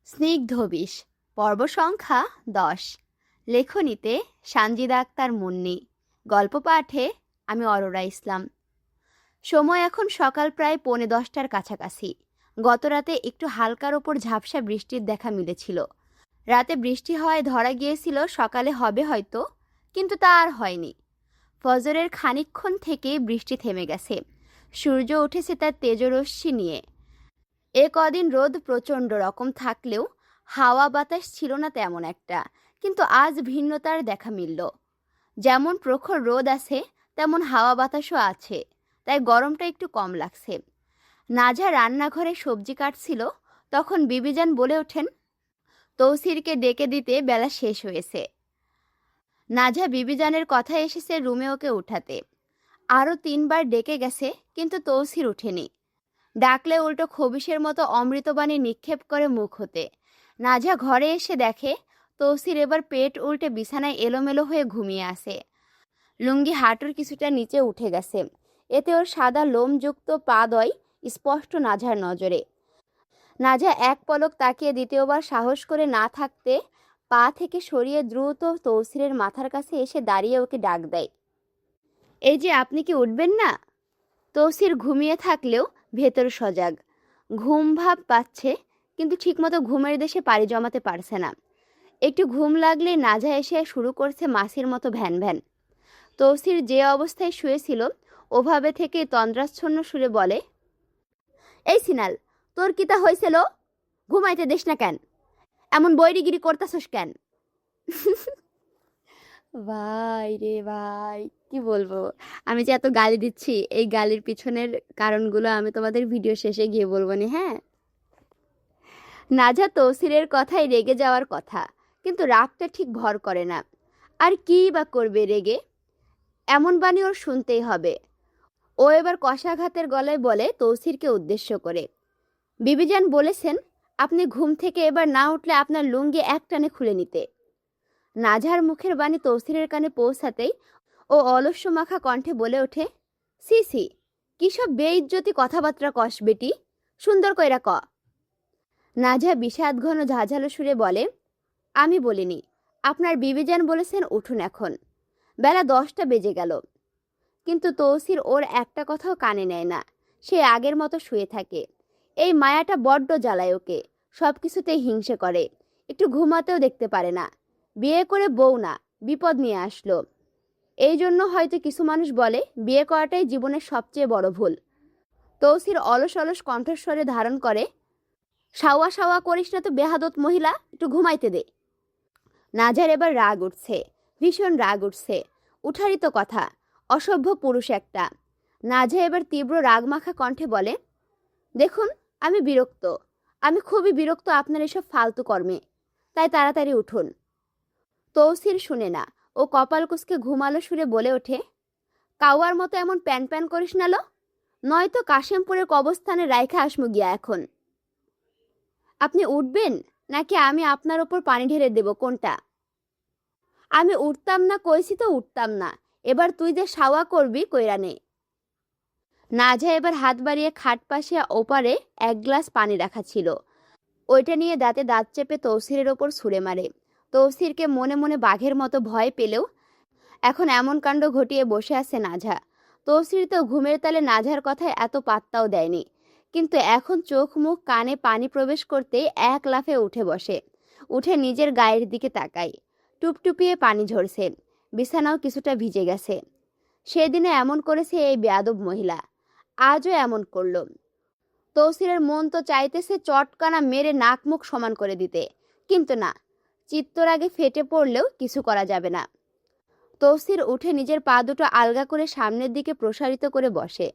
স্নিগ্ধ বিষ পর্ব সংখ্যা 10। লেখনীতে সানজিদা আক্তার মুন্নি। গল্প পাঠে আমি অরোরা ইসলাম। সময় এখন সকাল প্রায় 10:45টার কাছাকাছি। গতরাতে একটু হালকার ওপর ঝাপসা বৃষ্টির দেখা মিলেছিল। রাতে বৃষ্টি হওয়ায় ধরা গিয়েছিল সকালে হবে হয়তো, কিন্তু তা আর হয়নি। ফজরের খানিকক্ষণ থেকেই বৃষ্টি থেমে গেছে। সূর্য উঠেছে তার তেজরশ্মি নিয়ে। এ কদিন রোদ প্রচণ্ড রকম থাকলেও হাওয়া বাতাস ছিল না তেমন একটা, কিন্তু আজ ভিন্নতার দেখা মিলল। যেমন প্রখর রোদ আছে তেমন হাওয়া বাতাসও আছে, তাই গরমটা একটু কম লাগছে। নাজা রান্নাঘরে সবজি কাটছিল, তখন বিবিজান বলে ওঠেন, তৌসিরকে ডেকে দিতে বেলা শেষ হয়েছে। নাজা বিবিজানের কথা এসেছে রুমে ওকে উঠাতে। আরও 3বার ডেকে গেছে, কিন্তু তৌসির ওঠেনি। ডাকলে উল্টো খবিশের মতো অমৃতবাণী নিক্ষেপ করে মুখ হতে। নাজা ঘরে এসে দেখে তৌসির এবার পেট উল্টে বিছানায় এলোমেলো হয়ে ঘুমিয়ে আসে। লুঙ্গি হাঁটুর কিছুটা নিচে উঠে গেছে, এতে ওর সাদা লোমযুক্ত পাদয় স্পষ্ট নাঝার নজরে। নাজা এক পলক তাকিয়ে দ্বিতীয়বার সাহস করে না থাকতে পা থেকে সরিয়ে দ্রুত তৌসিরের মাথার কাছে এসে দাঁড়িয়ে ওকে ডাক দেয়, এই যে আপনি কি উঠবেন না? তৌসির ঘুমিয়ে থাকলেও ভেতর সজাগ। ঘুম ভাব পাচ্ছে, কিন্তু ঠিকমতো ঘুমের দেশে পাড়ি জমাতে পারছে না। একটু ঘুম লাগলে নাজা এসে শুরু করছে মাসির মতো ভ্যান ভ্যান। তৌসির যে অবস্থায় শুয়েছিল ওভাবে থেকে তন্দ্রাচ্ছন্ন সুরে বলে, এই সিনাল, তোর কিতা হয়েছিল? ঘুমাইতে দেশ না কেন? এমন বৈরিগিরি করতাছস কেন? ভাই রে ভাই, কি বলবো। আমি যে এত গালি দিচ্ছি, এই গালির পিছনের কারণগুলো আমি তোমাদের ভিডিও শেষে গিয়ে বলবো নি, হ্যাঁ? নাজা তৌসিরের কথায় রেগে যাওয়ার কথা, কিন্তু রাগটা ঠিক ভর করে না। আর কী বা করবে রেগে? এমন বাণী ওর শুনতেই হবে। ও এবার কষাঘাতের গলায় বলে তৌসিরকে উদ্দেশ্য করে, বিবিজান বলেছেন আপনি ঘুম থেকে এবার না উঠলে আপনার লুঙ্গি একটানে খুলে নিতে। নাজার মুখের বাণী তৌসিরের কানে পৌঁছাতেই ও অলস্য মাখা কণ্ঠে বলে ওঠে, সি সি, কী সব বেইজ্জতি কথাবার্তা কস বেটি, সুন্দর কইরা ক। নাজা বিষাদ ঘন ঝাঝালো সুরে বলে, আমি বলিনি, আপনার বিবিজান বলেছেন উঠুন এখন। বেলা 10টা বেজে গেল। কিন্তু তৌসির ওর একটা কথাও কানে নেয় না। সে আগের মতো শুয়ে থাকে। এই মায়াটা বড্ড জ্বালায় ওকে, সব কিছুতেই হিংসে করে। একটু ঘুমাতেও দেখতে পারে না। বিয়ে করে বউ না, বিপদ নিয়ে আসলো। এই জন্য হয়তো কিছু মানুষ বলে বিয়ে করাটাই জীবনের সবচেয়ে বড় ভুল। তৌসির অলস অলস কণ্ঠস্বরে ধারণ করে, সাওয়া সাওয়া করিস না তো বেহাদত মহিলা, একটু ঘুমাইতে দে। নাজার এবার রাগ উঠছে, ভীষণ রাগ উঠছে। উঠারই তো কথা, অসভ্য পুরুষ একটা। নাজা এবার তীব্র রাগমাখা কণ্ঠে বলে, দেখুন আমি বিরক্ত, আমি খুবই বিরক্ত আপনার এসব ফালতু কর্মে, তাই তাড়াতাড়ি উঠুন। তৌসির শুনে না, ও কপাল কুঁচকে ঘুমালো সুরে বলে ওঠে, কাওয়ার মতো এমন প্যান প্যান করিস না লো, নয়তো কাশেমপুরের কবরস্থানে রাইখা আসমু গিয়া এখন। আপনি উঠবেন নাকি আমি আপনার ওপর পানি ঢেলে দেব, কোনটা? আমি উঠতাম না কইছি তো উঠতাম না, এবার তুই যে সাওয়া করবি কইরা নে। নাজা এবার হাত বাড়িয়ে খাট পাশে ওপারে এক গ্লাস পানি রাখা ছিল, ওইটা নিয়ে দাঁতে দাঁত চেপে তৌসিরের ওপর ছুঁড়ে মারে। তৌসিরকে মনে মনে বাঘের মতো ভয় পেলেও এখন এমন কাণ্ড ঘটিয়ে বসে আছে নাজা। তৌসির তো ঘুমের তালে নাজার কথায় এত পাত্তাও দেয়নি, কিন্তু এখন চোখ মুখ কানে পানি প্রবেশ করতেই এক লাফে উঠে বসে। উঠে নিজের গায়ের দিকে তাকায়, টুপটুপিয়ে পানি ঝরছে, বিছানাও কিছুটা ভিজে গেছে। সেদিনে এমন করেছে এই বেয়াদব মহিলা, আজও এমন করল। তৌসিরের মন তো চাইতেছে চটকানা মেরে নাক মুখ সমান করে দিতে, কিন্তু না, চিত্তরাগে ফেটে পড়লেও কিছু করা যাবে না। তৌসির উঠে নিজের পা দুটো আলগা করে সামনের দিকে প্রসারিত করে বসে।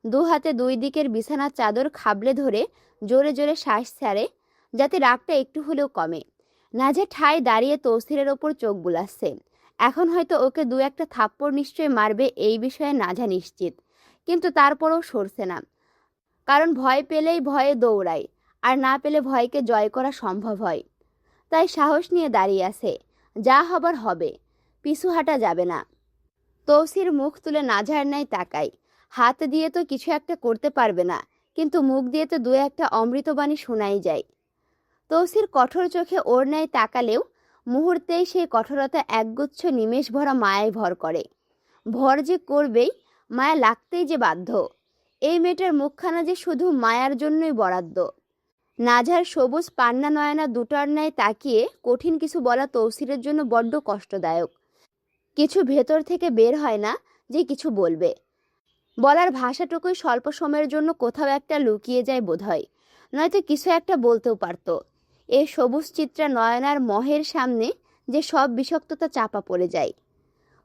দু হাতে দুই দিকের বিছানার চাদর খাবলে ধরে জোরে জোরে শ্বাস ছাড়ে, যাতে রাগটা একটু হলেও কমে। নাজা ঠায় দাঁড়িয়ে তৌসিরের ওপর চোখ বুলাচ্ছে। এখন হয়তো ওকে দু একটা থাপ্পড় নিশ্চয় মারবে, এই বিষয়ে নাজা নিশ্চিত, কিন্তু তারপরও সরছে না। কারণ ভয় পেলেই ভয়ে দৌড়ায়, আর না পেলে ভয়কে জয় করা সম্ভব হয়। তাই সাহস নিয়ে দাঁড়িয়ে আছে, যা হবার হবে, পিছু হাঁটা যাবে না। তৌসির মুখ তুলে নাঝার ন্যায় তাকায়। হাত দিয়ে তো কিছু একটা করতে পারবে না, কিন্তু মুখ দিয়ে তো দু একটা অমৃতবাণী শোনাই যায়। তৌসির কঠোর চোখে ওর ন্যায় তাকালেও মুহূর্তেই সেই কঠোরতা একগুচ্ছ নিমেষ ভরা মায়ায় ভর করে। ভর যে করবেই, মায়া লাগতেই যে বাধ্য। এই মেয়েটার মুখখানা যে শুধু মায়ার জন্যই বরাদ্দ। নাঝার সবুজ পান্না নয়না দুটার ন্যায় তাকিয়ে কঠিন কিছু বলা তৌসিরের জন্য বড্ড কষ্টদায়ক। কিছু ভেতর থেকে বের হয় না যে কিছু বলবে। বলার ভাষাটুকুই স্বল্প সময়ের জন্য কোথাও একটা লুকিয়ে যায় বোধহয়, নয়তো কিছু একটা বলতেও পারত। এই সবুজ চিত্রা নয়নার মহের সামনে যে সব বিষাক্ততা চাপা পড়ে যায়।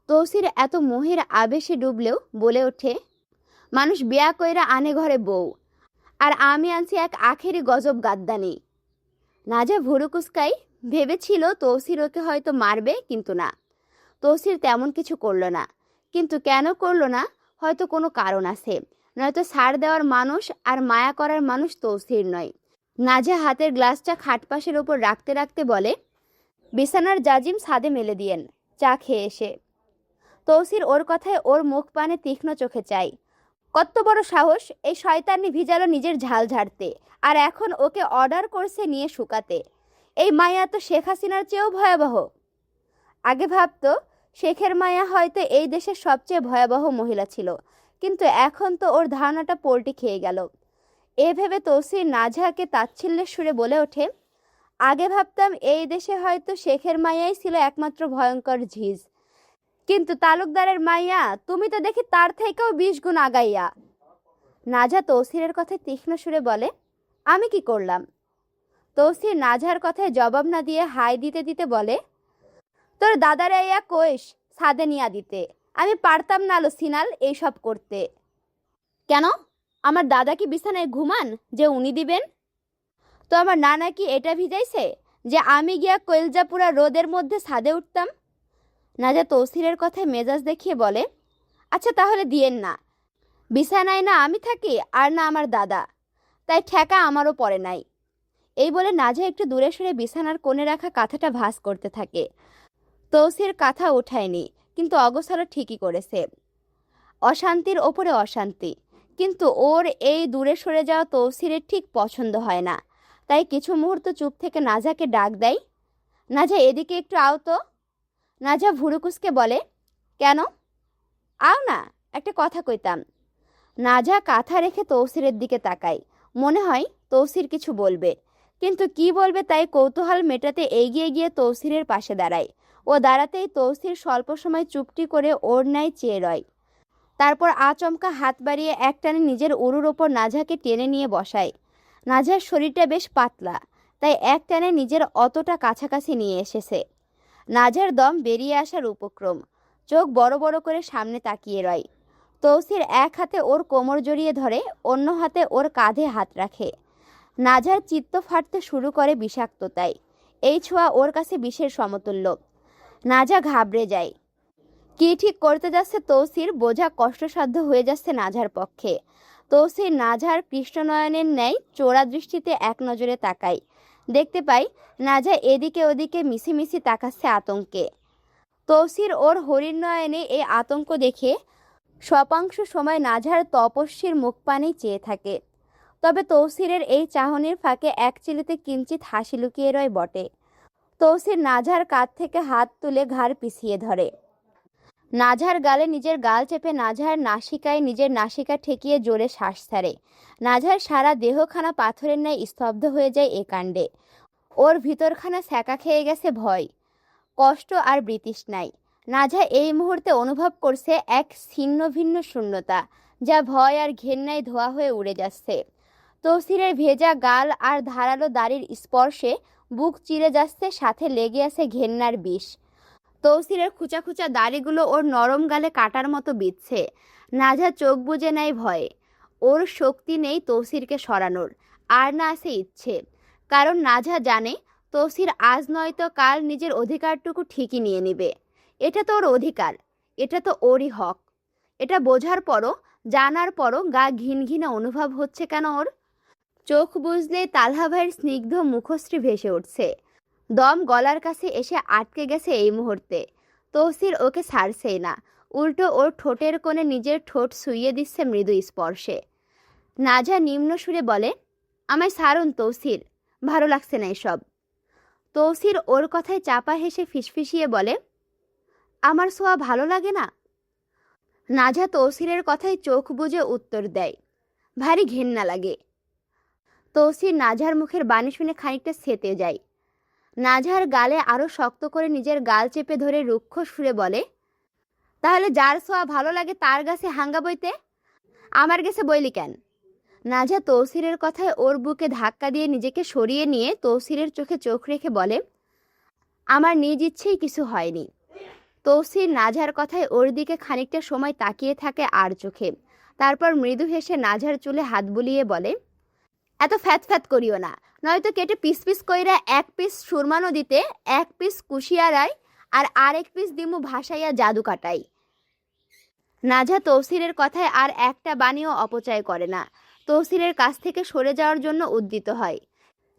তৌসির এত মোহের আবেশে ডুবলেও বলে ওঠে, মানুষ বিয়া কইরা আনে ঘরে বউ, আর আমি আনছি এক আখেরি গজব গাদ্দানি। নাজা ভুরুকুসকাই ভেবেছিল তৌসির ওকে হয়তো মারবে, কিন্তু না, তৌসির তেমন কিছু করলো না। কিন্তু কেন করলো না, হয়তো কোনো কারণ আছে, নয়তো ছাড় দেওয়ার মানুষ আর মায়া করার মানুষ তৌসির নয়। নাজা হাতের গ্লাসটা খাটপাশের ওপর রাখতে রাখতে বলে, বিছানার জাজিম ছাদে মেলে দিয়েন, চা খেয়ে এসে। তৌসির ওর কথায় ওর মুখ পানে তীক্ষ্ণ চোখে চাই। কত বড় সাহস এই শয়তানি ভিজালো নিজের ঝাল ঝাড়তে, আর এখন ওকে অর্ডার করছে নিয়ে শুকাতে। এই মায়া তো শেখ হাসিনার চেয়েও ভয়াবহ। আগে ভাবতো শেখের মায়া হয়তো এই দেশের সবচেয়ে ভয়াবহ মহিলা ছিল, কিন্তু এখন তো ওর ধারণাটা পোল্টি খেয়ে গেল। এ ভেবে তৌসির নাজহাকে তাচ্ছিল্যের সুরে বলে ওঠে, আগে ভাবতাম এই দেশে হয়তো শেখের মায়াই ছিল একমাত্র ভয়ঙ্কর ঝিজ, কিন্তু তালুকদারের মাইয়া তুমি তো দেখি তার থেকেও 20 গুণ আগাইয়া। নাজা তৌসিরের কথায় তীক্ষ্ণ সুরে বলে, আমি কি করলাম? তৌসির নাজহার কথায় জবাব না দিয়ে হাই দিতে দিতে বলে, তোর দাদার ইয়া কইস ছাদে নিয়া দিতে, আমি পারতাম না আলো সিনাল এইসব করতে। কেন? আমার দাদা কি বিছানায় ঘুমান যে উনি দিবেন? তো আমার নানা কি এটা ভিজাইছে যে আমি গিয়া কইলজাপুরা রোদের মধ্যে ছাদে উঠতাম? নাজা তৌসিরের কথায় মেজাজ দেখিয়ে বলে, আচ্ছা তাহলে দিয়েন না। বিছানায় না আমি থাকি আর না আমার দাদা, তাই ঠেকা আমারও পড়ে নাই। এই বলে নাজা একটু দূরে সরে বিছানার কোণে রাখা কাঁথাটা ভাঁজ করতে থাকে। তৌসির কাঁথা ওঠায়নি, কিন্তু অগোছালো ঠিকই করেছে। অশান্তির ওপরে অশান্তি, কিন্তু ওর এই দূরে সরে যাওয়া তৌসিরের ঠিক পছন্দ হয় না। তাই কিছু মুহূর্ত চুপ থেকে নাজাকে ডাক দেয়, নাজা এদিকে একটু আও তো। নাজা ভুরুকুসকে বলে, কেন? আও না, একটা কথা কইতাম। নাজা কাঁথা রেখে তৌসিরের দিকে তাকায়, মনে হয় তৌসির কিছু বলবে, কিন্তু কি বলবে তাই কৌতূহল মেটাতে এগিয়ে গিয়ে তৌসিরের পাশে দাঁড়ায়। ও দাঁড়াতেই তৌসির স্বল্প সময় চুপটি করে ওর ন্যায় চেয়ে রয়। তারপর আচমকা হাত বাড়িয়ে একটানে নিজের উরুর ওপর নাজাকে টেনে নিয়ে বসায়। নাজার শরীরটা বেশ পাতলা, তাই একটানে নিজের অতটা কাছাকাছি নিয়ে এসেছে। নাজার দম বেরিয়ে আসার উপক্রম, চোখ বড় বড় করে সামনে তাকিয়ে রয়। তৌসির এক হাতে ওর কোমর জড়িয়ে ধরে, অন্য হাতে ওর কাঁধে হাত রাখে। নাজার চিত্ত ফাটতে শুরু করে বিষাক্ততায়। এই ছোঁয়া ওর কাছে বিষের সমতুল্য। নাজা ঘাবড়ে যায়। কি ঠিক করতে যাচ্ছে তৌসির বোঝা কষ্টসাধ্য হয়ে যাচ্ছে নাজার পক্ষে। তৌসির নাজার কৃষ্ণনয়নের ন্যায় চোরা দৃষ্টিতে এক নজরে তাকায়। দেখতে পাই নাজা এদিকে ওদিকে মিছিমিছি তাকাচ্ছে আতঙ্কে। তৌসির ওর হরিণ নয়নে এই আতঙ্ক দেখে শতাংশ সময় নাজার তপস্বীর মুখপানেই চেয়ে থাকে। তবে তৌসিরের এই চাহনির ফাঁকে এক চিলিতে কিঞ্চিত হাসি লুকিয়ে রয় বটে। তৌসির নাজার কাঁধ থেকে হাত তুলে ঘাড় পিছিয়ে ধরে। নাজার গালে নিজের গাল চেপে নাজার নাসিকায় নিজের নাসিকা ঠেকিয়ে জোরে শ্বাস ছাড়ে। নাজার সারা দেহখানা পাথরের ন্যায় স্তব্ধ হয়ে যায় এ কাণ্ডে। ওর ভিতরখানা ছ্যাঁকা খেয়ে গেছে ভয়, কষ্ট আর বৃতৃষ্ণায়। নাজা এই মুহূর্তে অনুভব করছে এক ছিন্ন ভিন্ন শূন্যতা, যা ভয় আর ঘেন্নায় ধোয়া হয়ে উড়ে যাচ্ছে। তৌসিরের ভেজা গাল আর ধারালো দাড়ির স্পর্শে বুক চিরে যাচ্ছে, সাথে লেগে আছে ঘেন্নার বিষ। তৌসিরের খুচা খুচা দাড়িগুলো ওর নরম গালে কাটার মতো বিচ্ছে। নাজা চোখ বুজে নেয় ভয়ে। ওর শক্তি নেই তৌসিরকে সরানোর, আর না আছে ইচ্ছে। কারণ নাজা জানে তৌসির আজ নয়তো কাল নিজের অধিকারটুকু ঠিকই নিয়ে নেবে। এটা তো ওর অধিকার, এটা তো ওরই হক। এটা বোঝার পরও, জানার পরও গা ঘিন ঘিনা অনুভব হচ্ছে কেন ওর? চোখ বুঝলে তালহা ভাইয়ের স্নিগ্ধ মুখশ্রী ভেসে উঠছে। দম গলার কাছে এসে আটকে গেছে এই মুহূর্তে। তৌসির ওকে ছাড়ছেই না, উল্টো ওর ঠোঁটের কোণে নিজের ঠোঁট ছুঁয়ে দিচ্ছে মৃদু স্পর্শে। নাজা নিম্ন সুরে বলে, আমায় ছাড়ুন তৌসির, ভালো লাগছে না এসব। তৌসির ওর কথায় চাপা হেসে ফিসফিসিয়ে বলে, আমার ছোঁয়া ভালো লাগে না? নাজা তৌসিরের কথায় চোখ বুজে উত্তর দেয়, ভারী ঘেন্না লাগে। তৌসির নাজার মুখের বাণী শুনে খানিকটা সেতে যায়। নাজার গালে আরো শক্ত করে নিজের গাল চেপে ধরে রুক্ষ সুরে বলে, তাহলে যার ছোঁয়া ভালো লাগে তার গাছে হাঙ্গা বইতে, আমার গেছে বইলি কেন? নাজা তৌসিরের কথায় ওর বুকে ধাক্কা দিয়ে নিজেকে সরিয়ে নিয়ে তৌসিরের চোখে চোখ রেখে বলে, আমার নিজ ইচ্ছেই কিছু হয়নি। তৌসির নাজার কথায় ওর দিকে খানিকটা সময় তাকিয়ে থাকে আর চোখে, তারপর মৃদু হেসে নাজার চুলে হাত বুলিয়ে বলে, এত ফ্যাত ফ্যাত করিও না, নয়তো কেটে পিস পিস কইরা এক পিস সুরমা নদীতে, এক পিস কুশিয়ারায়, আর আরেক পিস দিমু ভাসাইয়া জাদু কাটাই। নাজা তৌসিরের কথায় আর একটা বাণীও অপচয় করে না। তৌসিরের কাছ থেকে সরে যাওয়ার জন্য উদ্যত হয়,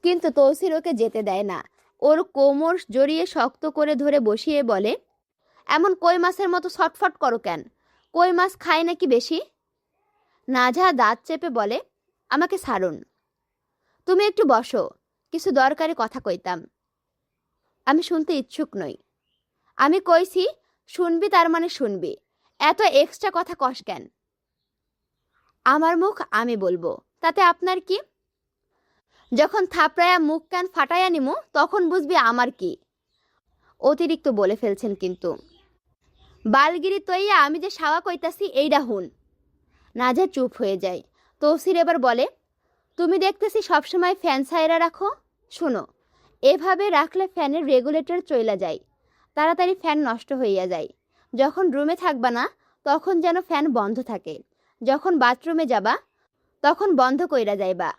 কিন্তু তৌসির ওকে যেতে দেয় না। ওর কোমর জড়িয়ে শক্ত করে ধরে বসিয়ে বলে, এমন কই মাছের মতো ছটফট করো কেন? কই মাছ খায় নাকি বেশি? নাজা দাঁত চেপে বলে, আমাকে ছাড়ুন, তুমি একটু বসো, কিছু দরকারি কথা কইতাম। আমি শুনতে ইচ্ছুক নই। আমি কইছি শুনবি তার মানে শুনবি, এত এক্সট্রা কথা কস কেন? আমার মুখ আমি বলবো, তাতে আপনার কি? যখন থাপড়ায়া মুখ কান ফাটাইয়া নিমু তখন বুঝবি আমার কি। অতিরিক্ত বলে ফেলছেন কিন্তু। বালগিরি তৈয়া আমি যে সাওয়া কইতাছি এইডা হুন। নাজা চুপ হয়ে যায়। তৌসির এবার বলে, তুমি দেখতেছি সবসময় ফ্যান সাইরা রাখো, শোনো, এভাবে রাখলে ফ্যানের রেগুলেটর চইলা যায়, তাড়াতাড়ি ফ্যান নষ্ট হইয়া যায়। যখন রুমে থাকবা না তখন যেন ফ্যান বন্ধ থাকে, যখন বাথরুমে যাবা তখন বন্ধ কইরা যাইবা,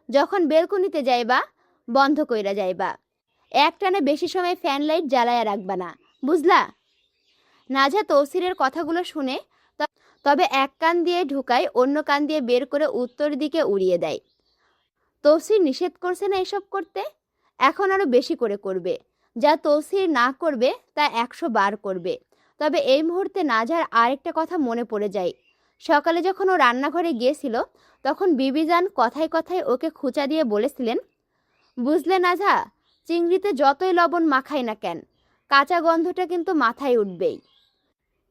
যখন বেলকনিতে যাইবা বন্ধ কইরা যাইবা, একটানে বেশি সময় ফ্যান লাইট জ্বালায়া রাখবা না, বুঝলা? নাজা তৌসিরের কথাগুলো শুনে তবে এক কান দিয়ে ঢুকায়, অন্য কান দিয়ে বের করে উত্তর দিকে উড়িয়ে দেয়। তৌসির নিষেধ করছে না এসব করতে, এখন আরো বেশি করে করবে। যা তৌসির না করবে তা 100 বার করবে। তবে এই মুহূর্তে নাজার আরেকটা কথা মনে পড়ে যায়। সকালে যখন ও রান্নাঘরে গিয়েছিল তখন বিবিজান কথায় কথায় ওকে খুঁচা দিয়ে বলেছিলেন, বুঝলে নাজা, চিংড়িতে যতই লবণ মাখাই না কেন, কাঁচা গন্ধটা কিন্তু মাথায় উঠবেই।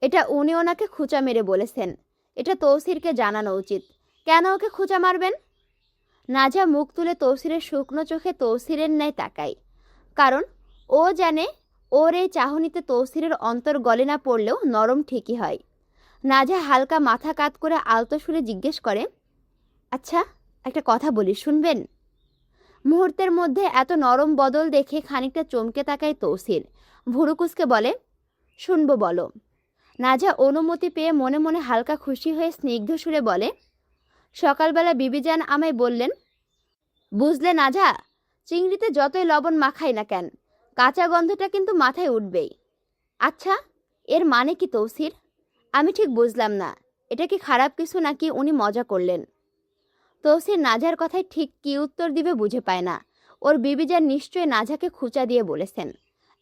এটা উনি ওনাকে খুঁচা মেরে বলেছেন, এটা তৌসিরকে জানানো উচিত। কেন ওকে খুঁচা মারবেন? নাজা মুখ তুলে তৌসিরের শুকনো চোখে তৌসিরের ন্যায় তাকায়, কারণ ও জানে ওর এই চাহনিতে তৌসিরের অন্তর গলে না পড়লেও নরম ঠিকই হয়। নাজা হালকা মাথা কাত করে আলতো সুরে জিজ্ঞেস করে, আচ্ছা একটা কথা বলি, শুনবেন? মুহূর্তের মধ্যে এত নরম বদল দেখে খানিকটা চমকে তাকায় তৌসির। ভুরুকুসকে বলে, শুনবো, বলো। নাজা অনুমতি পেয়ে মনে মনে হালকা খুশি হয়ে স্নিগ্ধ সুরে বলে, সকালবেলা বিবিজান আমায় বললেন, বুঝলে নাজা, চিংড়িতে যতই লবণ মাখাই না কেন, কাঁচা গন্ধটা কিন্তু মাথায় উঠবেই। আচ্ছা, এর মানে কি তৌসির? আমি ঠিক বুঝলাম না, এটা কি খারাপ কিছু নাকি উনি মজা করলেন? তৌসির নাজার কথায় ঠিক কি উত্তর দিবে বুঝে পায় না। ওর বিবিজান নিশ্চয়ই নাজাকে খুঁচা দিয়ে বলেছেন,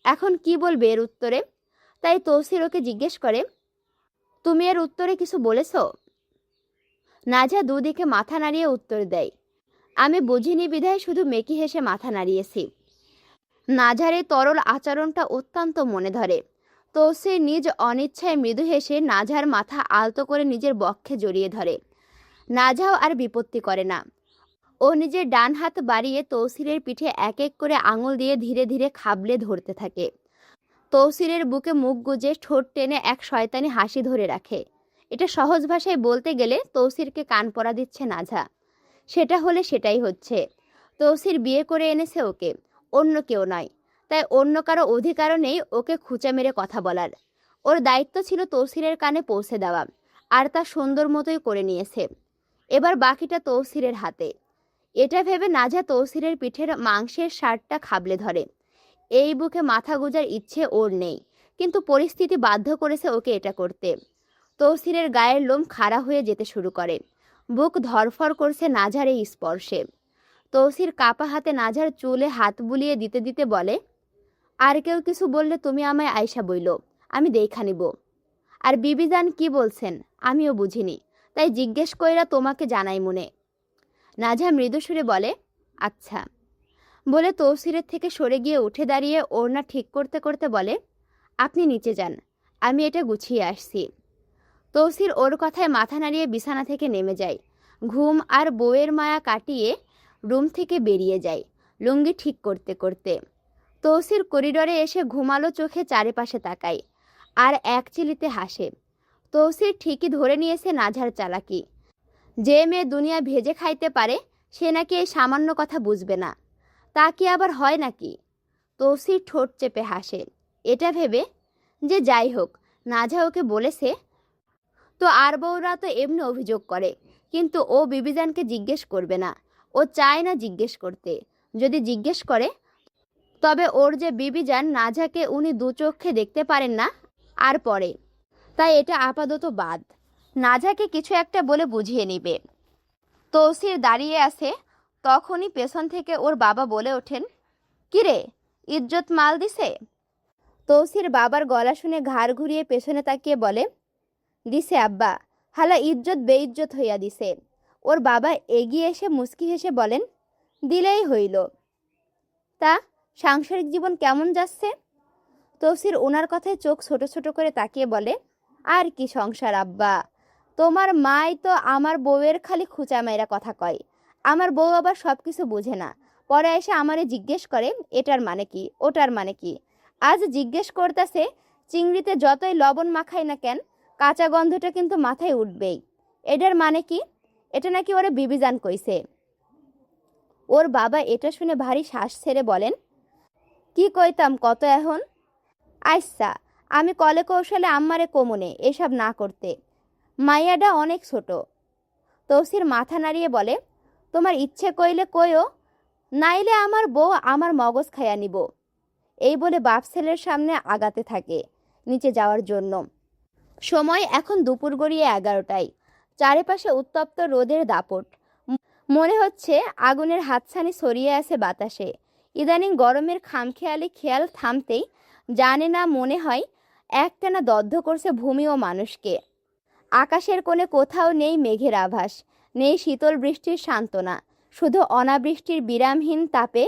এখন কি বলবে এর উত্তরে? তাই তৌসির ওকে জিজ্ঞেস করে, তুমি এর উত্তরে কিছু বলেছো? নাজা দুদিকে মাথা নাড়িয়ে উত্তর দেয়, আমি বুঝিনি বিধায় শুধু মেকি হেসে মাথা নাড়িয়েছি। নাজার এই তরল আচরণটা অত্যন্ত মনে ধরে। তৌসির নিজ অনিচ্ছায় মৃদু হেসে নাজার মাথা আলতো করে নিজের বক্ষে জড়িয়ে ধরে। নাজাও আর বিপত্তি করে না। ও নিজের ডান হাত বাড়িয়ে তৌসিরের পিঠে এক এক করে আঙুল দিয়ে ধীরে ধীরে খাবলে ধরতে থাকে। তৌসিরের বুকে মুখ গুজে ঠোঁট টেনে এক শয়তানি হাসি ধরে রাখে। এটা সহজ ভাষায় বলতে গেলে তৌসিরকে কান পরা দিচ্ছে নাজা। সেটা হলে সেটাই হচ্ছে। তৌসির বিয়ে করে এনেছে ওকে, অন্য কেউ নয়। তাই অন্য কারো অধিকারও নেই ওকে খুঁচা মেরে কথা বলার। ওর দায়িত্ব ছিল তৌসিরের কানে পৌঁছে দেওয়া, আর তা সুন্দর মতোই করে নিয়েছে। এবার বাকিটা তৌসিরের হাতে। এটা ভেবে নাজা তৌসিরের পিঠের মাংসের শার্টটা খাবলে ধরে। এই বুকে মাথা গোজার ইচ্ছে ওর নেই, কিন্তু পরিস্থিতি বাধ্য করেছে ওকে এটা করতে। তৌসিরের গায়ের লোম খাড়া হয়ে যেতে শুরু করে। বুক ধরফর করছে নাজার এই স্পর্শে। তৌসির কাপা হাতে নাজার চুলে হাত বুলিয়ে দিতে দিতে বলে, আর কেউ কিছু বললে তুমি আমায় আয়সা বইল, আমি দেখা নিব। আর বিবিজান কি বলছেন আমিও বুঝিনি, তাই জিজ্ঞেস কইরা তোমাকে জানাই মনে। নাজা মৃদু সুরে বলে, আচ্ছা। বলে তৌসিরের থেকে সরে গিয়ে উঠে দাঁড়িয়ে ওড়না ঠিক করতে করতে বলে, আপনি নিচে যান, আমি এটা গুছিয়ে আসছি। তৌসির ওর কথায় মাথা নাড়িয়ে বিছানা থেকে নেমে যায়। ঘুম আর বউয়ের মায়া কাটিয়ে রুম থেকে বেরিয়ে যায় লুঙ্গি ঠিক করতে করতে। তৌসির করিডোরে এসে ঘুমালো চোখে চারিপাশে তাকায় আর একচিলিতে হাসে। তৌসির ঠিকই ধরে নিয়েছে নাঝার চালাকি। যে মেয়ে দুনিয়া ভেজে খাইতে পারে সে নাকি এই সামান্য কথা বুঝবে না, তা কি আবার হয় নাকি? তৌসির ঠোঁট চেপে হাসে, এটা ভেবে যে যাই হোক নাঝা ওকে বলেছে তো আর বউরা তো এমনি অভিযোগ করে, কিন্তু ও বিবিজানকে জিজ্ঞেস করবে না, ও চায় না জিজ্ঞেস করতে। যদি জিজ্ঞেস করে তবে ওর যে বিবিজান নাঝাকে উনি দু চোখে দেখতে পারেন না আর পরে, তাই এটা আপাতত বাদ। নাঝাকে কিছু একটা বলে বুঝিয়ে নিবে। তৌসির দাঁড়িয়ে আছে, তখনই পেছন থেকে ওর বাবা বলে ওঠেন, কিরে ইজ্জত মাল দিছে? তৌসির বাবার গলা শুনে ঘাড় ঘুরিয়ে পেছনে তাকিয়ে বলে, দিছে আব্বা, হালা ইজ্জত বেইজ্জত হইয়া দিছে। ওর বাবা এগিয়ে এসে মুচকি হেসে বলেন, দিলেই হইল। তা সাংসারিক জীবন কেমন যাচ্ছে? তৌসির ওনার কথায় চোখ ছোট ছোট করে তাকিয়ে বলে, আর কি সংসার আব্বা, তোমার মাই তো আমার বউয়ের খালি খুঁচা মাইরা কথা কয়। আমার বউ আবার সব কিছু বুঝে না, পরে এসে আমারে জিজ্ঞেস করে এটার মানে কি ওটার মানে কি। আজ জিজ্ঞেস করতেছে চিংড়িতে যতই লবণ মাখাই না কেন কাঁচা গন্ধটা কিন্তু মাথায় উঠবেই, এটার মানে কি? এটা নাকি ওরে বিবিজান কইছে। ওর বাবা এটা শুনে ভারী শ্বাস ছেড়ে বলেন, কি কইতাম কত এখন? আচ্ছা আমি কলে কৌশলে আম্মারে কমনে এসব না করতে, মাইয়াডা অনেক ছোট। তৌসির মাথা নাড়িয়ে বলে, তোমার ইচ্ছে কইলে কইও, নাইলে আমার বউ আমার মগজ খাইয়া নিব। এই বলে বাপ ছেলের সামনে আগাতে থাকে নিচে যাওয়ার জন্য। সময় এখন দুপুর গড়িয়ে 11টায়। চারিপাশে উত্তপ্ত রোদের দাপট, মনে হচ্ছে আগুনের হাতছানি ছড়িয়ে আছে বাতাসে। ইদানিং গরমের খামখেয়ালি খেয়াল থামতেই জানে না মনে হয় একটানা দগ্ধ করছে ভূমি ও মানুষকে। আকাশের কোণে কোথাও নেই মেঘের আভাস, নেই শীতল বৃষ্টির সান্ত্বনা, শুধু অনাবৃষ্টির বিরামহীন তাপে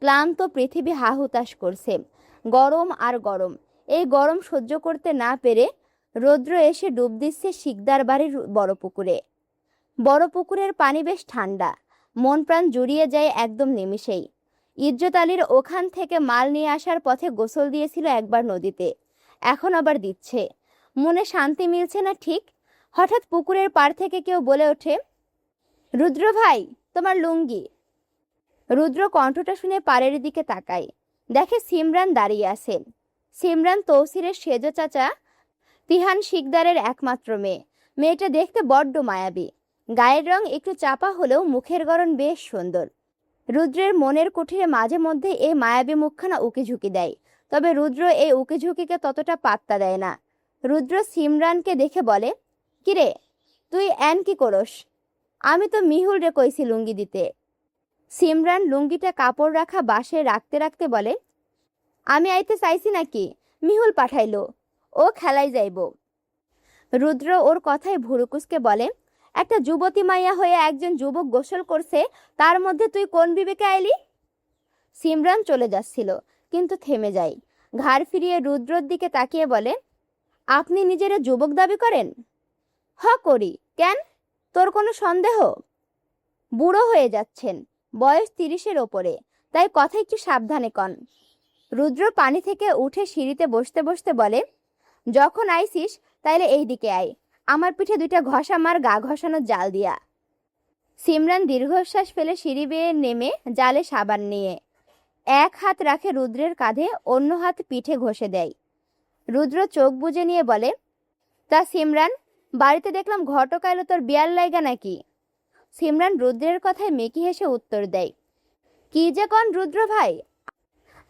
ক্লান্ত পৃথিবী হাহুতাশ করছে। গরম আর গরম। এই গরম সহ্য করতে না পেরে রৌদ্র এসে ডুব দিচ্ছে শিকদার বাড়ির বড় পুকুরে। বড় পুকুরের পানি বেশ ঠান্ডা, মন প্রাণ জুড়িয়ে যায় একদম নিমিষেই। ইজ্জত আলীর ওখান থেকে মাল নিয়ে আসার পথে গোসল দিয়েছিল একবার নদীতে, এখন আবার দিচ্ছে। মনে শান্তি মিলছে না ঠিক। হঠাৎ পুকুরের পাড় থেকে কেউ বলে ওঠে, রুদ্র ভাই তোমার লুঙ্গি। রুদ্র কণ্ঠটা শুনে পাড়ের দিকে তাকায়, দেখে সিমরান দাঁড়িয়ে আছে। সিমরান তৌসিরের সেজ চাচা তিহান শিকদারের একমাত্র মেয়ে। মেয়েটা দেখতে বড্ড মায়াবী, গায়ের রং একটু চাপা হলেও মুখের গড়ন বেশ সুন্দর। রুদ্রের মনের কুঠিরে মাঝে মধ্যে এই মায়াবী মুখখানা উকি ঝুঁকি দেয়, তবে রুদ্র এই উকি ঝুঁকিকে ততটা পাত্তা দেয় না। রুদ্র সিমরানকে দেখে বলে, কিরে তুই এন কি করস? আমি তো মিহুল রে কইছি লুঙ্গি দিতে। সিমরান লুঙ্গিটা কাপড় রাখা বাসে রাখতে রাখতে বলে, আমি আইতে চাইছি নাকি, মিহুল পাঠাইলো, ও খেলাই যাইব। রুদ্র ওর কথায় ভুরুকুসকে বলে, একটা যুবতী মাইয়া হয়ে একজন যুবক গোসল করছে, তার মধ্যে তুই কোন বিবেকে আইলি? সিমরান চলে যাচ্ছিল কিন্তু থেমে যায়, ঘাড় ফিরিয়ে রুদ্রর দিকে তাকিয়ে বলে, আপনি নিজেরা যুবক দাবি করেন? হ করি, কেন তোর কোনো সন্দেহ? বুড়ো হয়ে যাচ্ছেন, বয়স 30-এর ওপরে, তাই কথা একটু সাবধানে কন। রুদ্র পানি থেকে উঠে সিঁড়িতে বসতে বসতে বলে, যখন আইসিস তাইলে এই দিকে আয়, আমার পিঠে 2টা ঘষা মার গা ঘষানোর জাল দিয়া। সিমরান দীর্ঘশ্বাস ফেলে সিঁড়ি বেয়ে নেমে জালে সাবান নিয়ে এক হাত রাখে রুদ্রের কাঁধে, অন্য হাত পিঠে ঘষে দেয়। রুদ্র চোখ বুজে নিয়ে বলে, তা সিমরান, বাড়িতে দেখলাম ঘটক আইলো, তোর বিয়ার লাইগা নাকি? সিমরান রুদ্রের কথায় মেকি হেসে উত্তর দেয়, কি যে কন রুদ্র ভাই,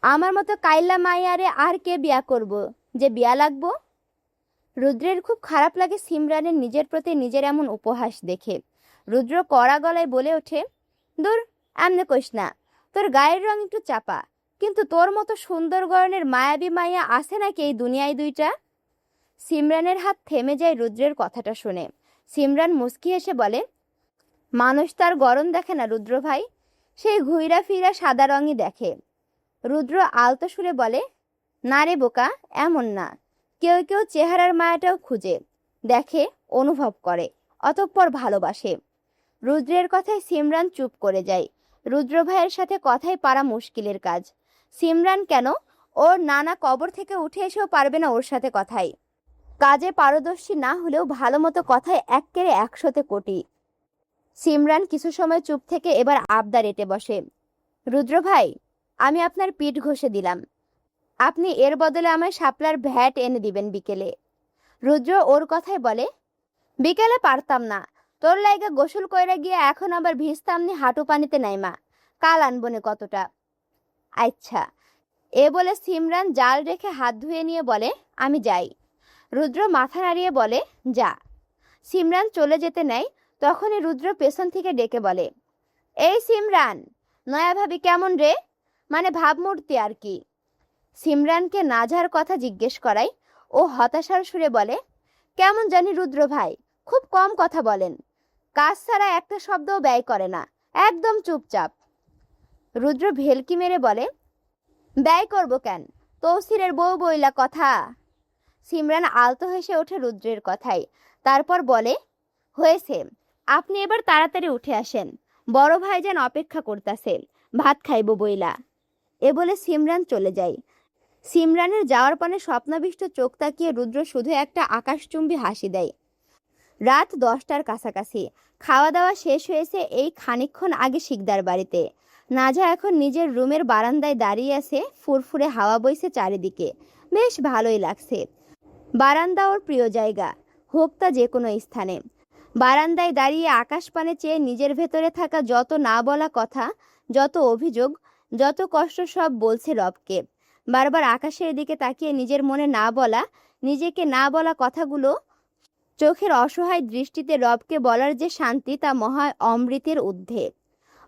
আমার মতো কাইল্লা মাইয়ারে আর কে বিয়া করব যে বিয়া লাগবো? রুদ্রের খুব খারাপ লাগে সিমরানের নিজের প্রতি নিজের এমন উপহাস দেখে। রুদ্র কড়া গলায় বলে ওঠে, দূর, এমনে কইস না, তোর গায়ের রং একটু চাপা, কিন্তু তোর মতো সুন্দর গড়নের মায়াবী মাইয়া আছে নাকি এই দুনিয়ায় 2টা? সিমরানের হাত থেমে যায় রুদ্রের কথাটা শুনে। সিমরান মুচকি হেসে বলে, মানুষ তার গড়ন দেখে না রুদ্র ভাই, সেই ঘুইরা ফিরা সাদা রঙই দেখে। রুদ্র আলতো সুরে বলে, না রে বোকা, এমন না। কেউ কেউ চেহারার মায়াটাও খুঁজে দেখে, অনুভব করে, অতঃপর ভালোবাসে। রুদ্রের কথায় সিমরান চুপ করে যায়। রুদ্র ভাইয়ের সাথে কথাই পারা মুশকিলের কাজ। সিমরান কেন, ওর নানা কবর থেকে উঠে এসেও পারবে না ওর সাথে কথাই। কাজে পারদর্শী না হলেও ভালো মতো কথায় এক্কেরে 100তে কোটি। সিমরান কিছু সময় চুপ থেকে এবার আবদার এঁটে বসে, রুদ্র ভাই, আমি আপনার পিঠ ঘষে দিলাম, আপনি এর বদলে আমায় শাপলার ভ্যাট এনে দিবেন বিকেলে। রুদ্র ওর কথাই বলে, বিকেলে পারতাম না, তোর লাইগা গোসল কইরা গিয়ে এখন আবার ভিজতামনি হাঁটু পানিতে নাইমা, কাল আনবনে কতটা। আচ্ছা, এ বলে সিমরান জাল রেখে হাত ধুয়ে নিয়ে বলে, আমি যাই। রুদ্র মাথা নাড়িয়ে বলে, যা। সিমরান চলে যেতে নেয়, তখনই রুদ্র পেছন থেকে ডেকে বলে, এই সিমরান, নয়া ভাবি কেমন রে? মানে ভাবমূর্তি আর কি। সিমরানকে নাজার কথা জিজ্ঞেস করাই ও হতাশার সুরে বলে, কেমন জানি রুদ্র ভাই, খুব কম কথা বলেন, কাজ ছাড়া একটা শব্দও ব্যয় করে না, একদম চুপচাপ। রুদ্র ভেলকি মেরে বলে, ব্যয় করব কেন, তৌসিরের বউ বইলা কথা। সিমরান আলতো হেসে ওঠে রুদ্রের কথায়, তারপর বলে, হয়েছে, আপনি এবার তাড়াতাড়ি উঠে আসেন, বড় ভাইজান অপেক্ষা করতেছে, ভাত খাইব বইলা। এ বলে সিমরান চলে যায়। সিমরানের যাওয়ার পানে স্বপ্নাবিষ্ট চোখ তাকিয়ে রুদ্র শুধু একটা আকাশচুম্বী হাসি দেয়। রাত 10টার কাছাকাছি। খাওয়া দাওয়া শেষ হয়েছে এই খানিকক্ষণ আগে শিকদার বাড়িতে। নাজা এখন নিজের রুমের বারান্দায় দাঁড়িয়ে আছে, ফুরফুরে হাওয়া বইছে চারিদিকে, বেশ ভালোই লাগছে। বারান্দা ওর প্রিয় জায়গা, হোক তা যে কোনো স্থানে। বারান্দায় দাঁড়িয়ে আকাশ পানে চেয়ে নিজের ভেতরে থাকা যত না বলা কথা, যত অভিযোগ, যত কষ্ট সব বলছে রবকে। বারবার আকাশের দিকে তাকিয়ে নিজের মনে না বলা, নিজেকে না বলা কথাগুলো চোখের অসহায় দৃষ্টিতে রবকে বলার যে শান্তি, তা মহা অমৃতের ঊর্ধ্বে।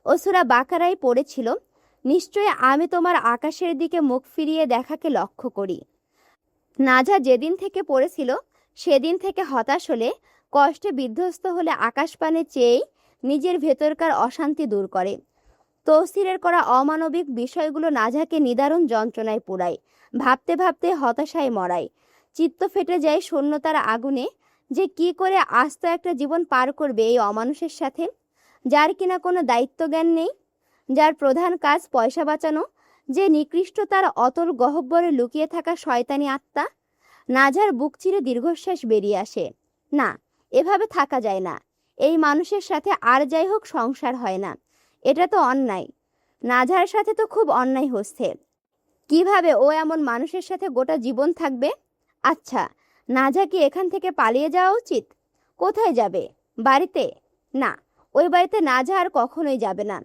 ও সূরা বাকারায় পড়েছিল, নিশ্চয়ই আমি তোমার আকাশের দিকে মুখ ফিরিয়ে দেখাকে লক্ষ্য করি। নাজা যেদিন থেকে পড়েছিল সেদিন থেকে হতাশ হলে, কষ্টে বিধ্বস্ত হলে আকাশ পানে চেয়েই নিজের ভেতরকার অশান্তি দূর করে। তৌসিরের করা অমানবিক বিষয়গুলো নাজাকে নিদারুণ যন্ত্রণায় পোড়ায়, ভাবতে ভাবতে হতাশায় মরায়। চিত্ত ফেটে যায় শূন্যতার আগুনে, যে কি করে আস্ত একটা জীবন পার করবে এই অমানুষের সাথে, যার কিনা কোনো দায়িত্ব জ্ঞান নেই, যার প্রধান কাজ পয়সা বাঁচানো, যে নিকৃষ্ট তার অতল গহ্বরে লুকিয়ে থাকা শয়তানি আত্মা। নাজার বুক চিরে দীর্ঘশ্বাস বেরিয়ে আসে। না, এভাবে থাকা যায় না, এই মানুষের সাথে আর যাই হোক সংসার হয় না, এটা তো অন্যায়। নাজার সাথে তো খুব অন্যায় হচ্ছে। কিভাবে ও এমন মানুষের সাথে গোটা জীবন থাকবে? আচ্ছা, নাজা কি এখান থেকে পালিয়ে যাওয়া উচিত? কোথায় যাবে? বাড়িতে? না, ওই বাড়িতে নাজা আর কখনোই যাবে না।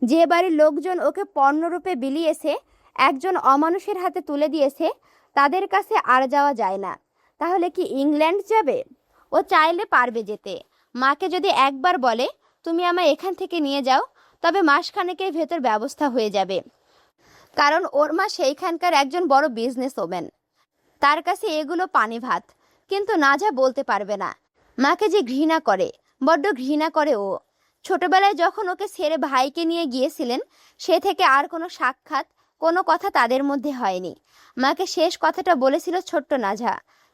যে বাড়ির লোকজন ওকে পণ্যরূপে বিলিয়েছে, একজন অমানুষের হাতে তুলে দিয়েছে, তাদের কাছে আর যাওয়া যায় না। তাহলে কি ইংল্যান্ড যাবে? ও চাইলে পারবে যেতে। মাকে যদি একবার বলে, তুমি আমায় এখান থেকে নিয়ে যাও, তবে মাসখানেকের ভেতর ব্যবস্থা হয়ে যাবে। কারণ ওর মা সেইখানকার একজন বড় বিজনেস ওম্যান, তার কাছে এগুলো পানি ভাত। কিন্তু নাজা বলতে পারবে না। মাকে যে ঘৃণা করে, বড্ড ঘৃণা করে ও। ছোটবেলায় যখন ওকে ছেড়ে ভাইকে নিয়ে গিয়েছিলেন, সে থেকে আর কোনো সাক্ষাৎ, কোনো কথা তাদের মধ্যে হয়নি। মাকে শেষ কথাটা বলেছিল ছোট্ট নাজা,